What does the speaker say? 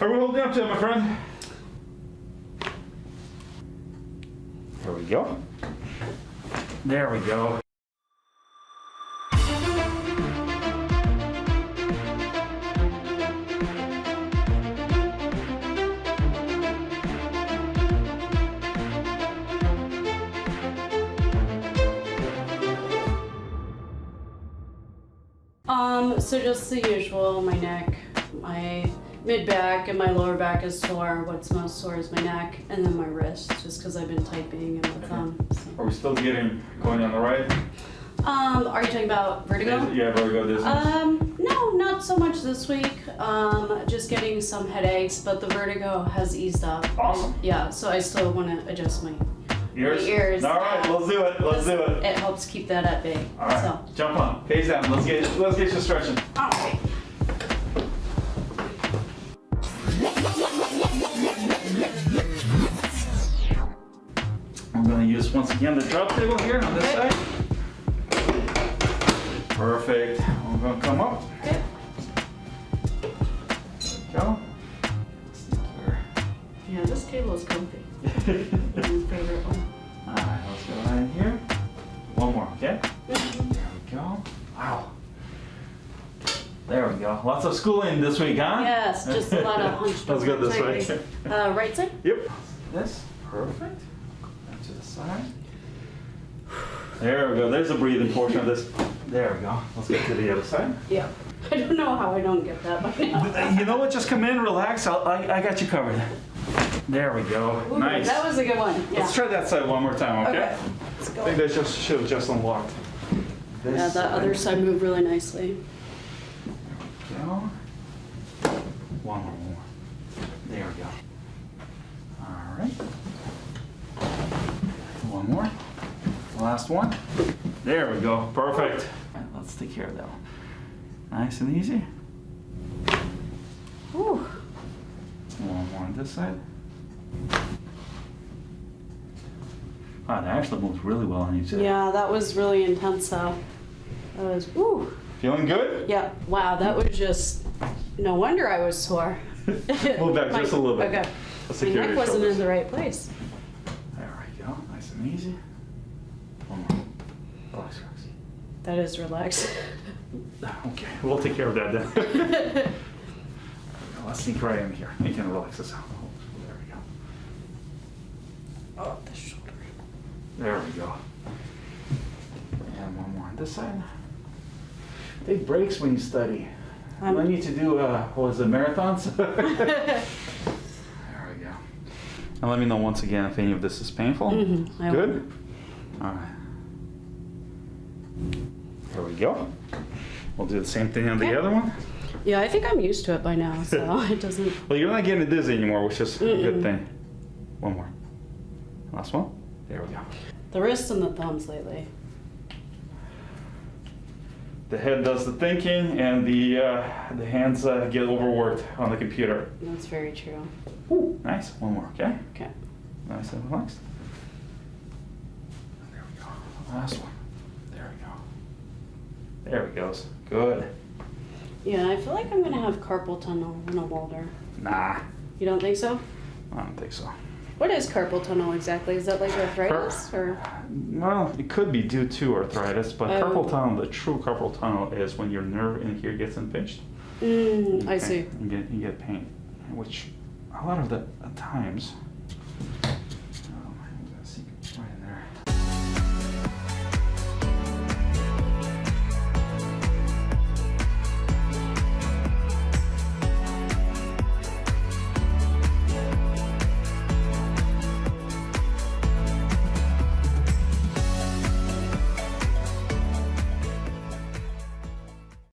Are we holding up to it, my friend? There we go. There we go. So just the usual, my neck, my mid-back and my lower back is sore. What's most sore is my neck and then my wrist, just because I've been typing and my thumb. So. Are we still going on the right? Are you talking about vertigo? Yeah, vertigo dizziness. No, not so much this week. Just getting some headaches, but the vertigo has eased up. Awesome. Yeah, so I still want to adjust my ears. All right, let's do it. Let's do it. It helps keep that at bay. All right, So. jump on, face down. Let's get you stretching. All right. I'm going to use once again the drop table here on this side. Perfect. I'm going to come up. Okay. There we go. Yeah, this table is comfy. My favorite one. All right, let's go right in here. One more, okay? There we go. Wow. There we go. Lots of schooling this week, huh? Yes, just a lot of hunched Let's go this way. Right side? Yep. This, perfect. And to the side. There we go. There's a breathing portion of this. There we go. Let's get to the other side. Yeah. I don't know how I don't get that by now. You know what? Just come in, relax. I got you covered. There we go. Ooh, nice. That was a good one. Yeah. Let's try that side one more time, okay? Let's I go. think that should have just unlocked. This Yeah, the other side moved really nicely. There we go. One more. There we go. All right. One more. Last one. There we go. Perfect. All right, let's take care of that one. Nice and easy. Whew. One more on this side. Wow, that actually moves really well on each side. Yeah, that was really intense though. That was, woo. Feeling good? Yeah, wow, that was just, no wonder I was sore. Move back just a little bit. Okay. Let's My secure neck your wasn't shoulders. in the right place. There we go. Nice and easy. One more. Relax, relax. That is relaxed. Okay, we'll take care of that then. Let's sneak right in here. You can relax this out. There we go. Oh, the shoulder. There we go. And one more on this side. Take breaks when you study. I need to do, what was it, marathons? There we go. And let me know once again if any of this is painful. Mm-hmm, Good? All right. There we go. We'll do the same thing on the other one. Yeah, I think I'm used to it by now, so it doesn't. Well, you're not getting dizzy anymore, which is a good thing. One more. Last one. There we go. The wrists and the thumbs lately. The head does the thinking, and the hands get overworked on the computer. That's very true. Ooh, nice. One more, okay? Okay. Nice and relaxed. There we go. Last one. There we go. There it goes. Good. Yeah, I feel like I'm gonna have carpal tunnel when I'm older. Nah, You don't think so? I don't think so. What is carpal tunnel exactly? Is that like arthritis or? Well, it could be due to arthritis, but Oh. carpal tunnel, the true carpal tunnel is when your nerve in here gets impinged. I see. You get pain, which a lot of the times